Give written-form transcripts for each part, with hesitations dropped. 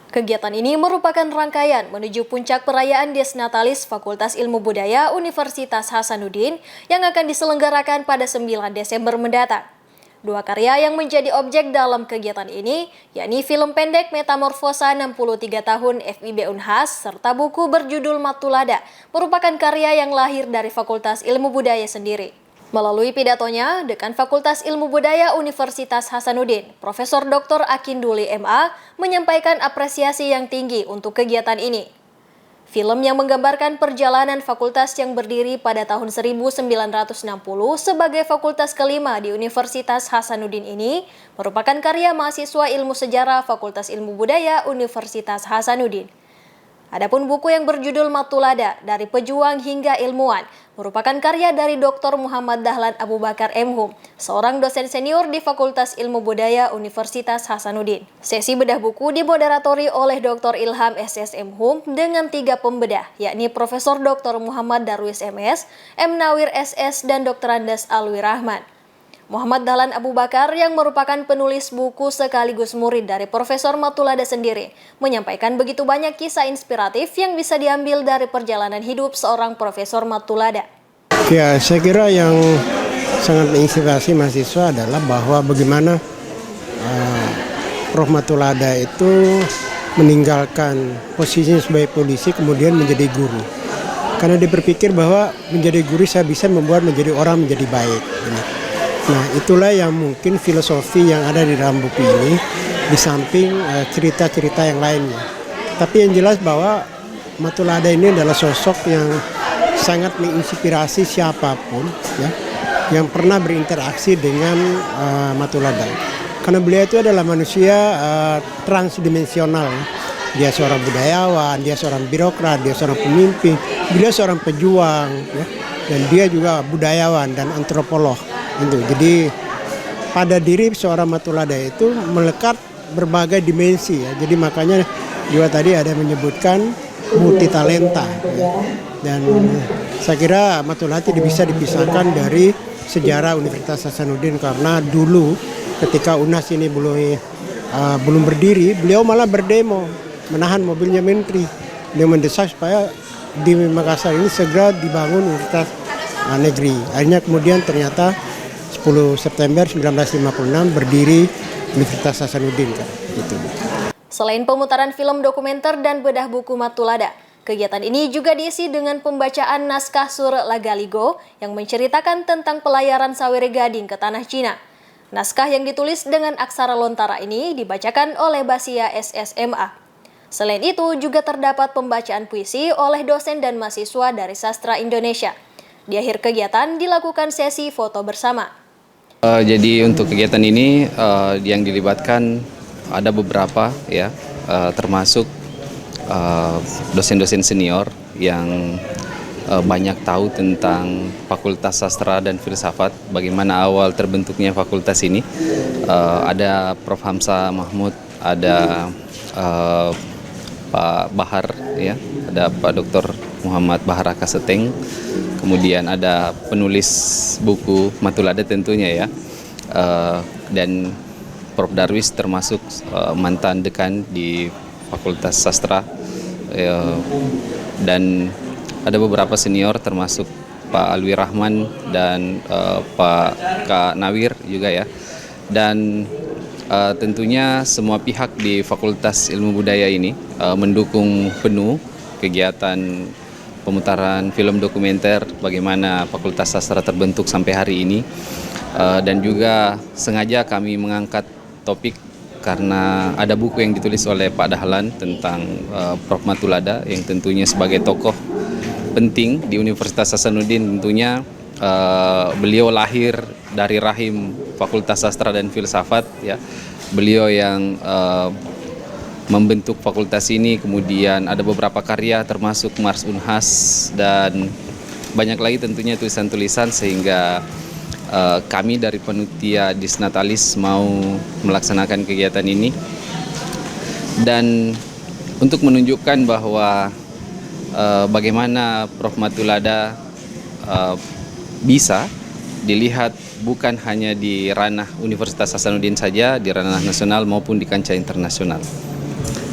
Kegiatan ini merupakan rangkaian menuju puncak perayaan Desnatalis Fakultas Ilmu Budaya Universitas Hasanuddin yang akan diselenggarakan pada 9 Desember mendatang. Dua karya yang menjadi objek dalam kegiatan ini, yakni film pendek Metamorfosa 63 tahun FIB Unhas serta buku berjudul Matulada, merupakan karya yang lahir dari Fakultas Ilmu Budaya sendiri. Melalui pidatonya, Dekan Fakultas Ilmu Budaya Universitas Hasanuddin, Profesor Dr. Akinduli MA, menyampaikan apresiasi yang tinggi untuk kegiatan ini. Film yang menggambarkan perjalanan fakultas yang berdiri pada tahun 1960 sebagai fakultas kelima di Universitas Hasanuddin ini merupakan karya mahasiswa Ilmu Sejarah Fakultas Ilmu Budaya Universitas Hasanuddin. Adapun buku yang berjudul Matulada, Dari Pejuang Hingga Ilmuwan, merupakan karya dari Dr. Muhammad Dahlan Abu Bakar M.Hum, seorang dosen senior di Fakultas Ilmu Budaya Universitas Hasanuddin. Sesi bedah buku dimoderatori oleh Dr. Ilham SS M.Hum dengan 3 pembedah, yakni Profesor Dr. Muhammad Darwis MS, M. Nawir SS, dan Dr. Andes Alwi Rahman. Muhammad Dahlan Abu Bakar yang merupakan penulis buku sekaligus murid dari Profesor Matulada sendiri, menyampaikan begitu banyak kisah inspiratif yang bisa diambil dari perjalanan hidup seorang Profesor Matulada. Ya, saya kira yang sangat menginspirasi mahasiswa adalah bahwa bagaimana Prof. Matulada itu meninggalkan posisinya sebagai polisi kemudian menjadi guru. Karena dia berpikir bahwa menjadi guru saya bisa membuat menjadi orang menjadi baik. Nah, itulah yang mungkin filosofi yang ada di dalam buku ini, di samping cerita-cerita yang lainnya. Tapi yang jelas bahwa Matulada ini adalah sosok yang sangat menginspirasi siapapun ya, yang pernah berinteraksi dengan Matulada. Karena beliau itu adalah manusia transdimensional. Ya. Dia seorang budayawan, dia seorang birokrat, dia seorang pemimpin, beliau seorang pejuang, ya, dan dia juga budayawan dan antropolog. Jadi pada diri seorang Matulada itu melekat berbagai dimensi ya. Jadi makanya juga tadi ada menyebutkan multi talenta ya. Dan saya kira Matulada tidak bisa dipisahkan dari sejarah Universitas Hasanuddin karena dulu ketika UNAS ini belum berdiri, beliau malah berdemo menahan mobilnya menteri. Beliau mendesak supaya di Makassar ini segera dibangun Universitas Negeri. Akhirnya kemudian ternyata 10 September 1956 berdiri Universitas Hasanuddin. Gitu. Selain pemutaran film dokumenter dan bedah buku Matulada, kegiatan ini juga diisi dengan pembacaan naskah Sur Lagaligo yang menceritakan tentang pelayaran Saweri Gading ke tanah Cina. Naskah yang ditulis dengan aksara Lontara ini dibacakan oleh Basia SSMA. Selain itu juga terdapat pembacaan puisi oleh dosen dan mahasiswa dari sastra Indonesia. Di akhir kegiatan dilakukan sesi foto bersama. Jadi untuk kegiatan ini yang dilibatkan ada beberapa ya, termasuk dosen-dosen senior yang banyak tahu tentang Fakultas Sastra dan Filsafat, bagaimana awal terbentuknya fakultas ini. Ada Prof. Hamzah Mahmud, ada Pak Bahar, ya, ada Pak Dr. Muhammad Bahar Akaseteng, kemudian ada penulis buku Matulada tentunya ya, dan Prof. Darwis termasuk mantan dekan di Fakultas Sastra, dan ada beberapa senior termasuk Pak Alwi Rahman dan Pak Kak Nawir juga ya, dan tentunya semua pihak di Fakultas Ilmu Budaya ini mendukung penuh kegiatan pemutaran film dokumenter bagaimana Fakultas Sastra terbentuk sampai hari ini, dan juga sengaja kami mengangkat topik karena ada buku yang ditulis oleh Pak Dahlan tentang Prof. Matulada yang tentunya sebagai tokoh penting di Universitas Hasanuddin. Tentunya beliau lahir dari rahim Fakultas Sastra dan Filsafat ya. Beliau yang membentuk fakultas ini, kemudian ada beberapa karya termasuk Mars Unhas dan banyak lagi tentunya tulisan-tulisan, sehingga kami dari panitia Desnatalis mau melaksanakan kegiatan ini dan untuk menunjukkan bahwa bagaimana Prof. Matulada bisa dilihat bukan hanya di ranah Universitas Hasanuddin saja, di ranah nasional maupun di kancah internasional.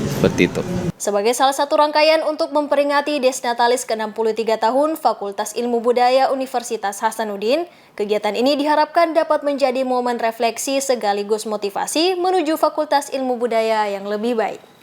Seperti itu. Sebagai salah satu rangkaian untuk memperingati Desnatalis ke-63 tahun Fakultas Ilmu Budaya Universitas Hasanuddin, kegiatan ini diharapkan dapat menjadi momen refleksi sekaligus motivasi menuju Fakultas Ilmu Budaya yang lebih baik.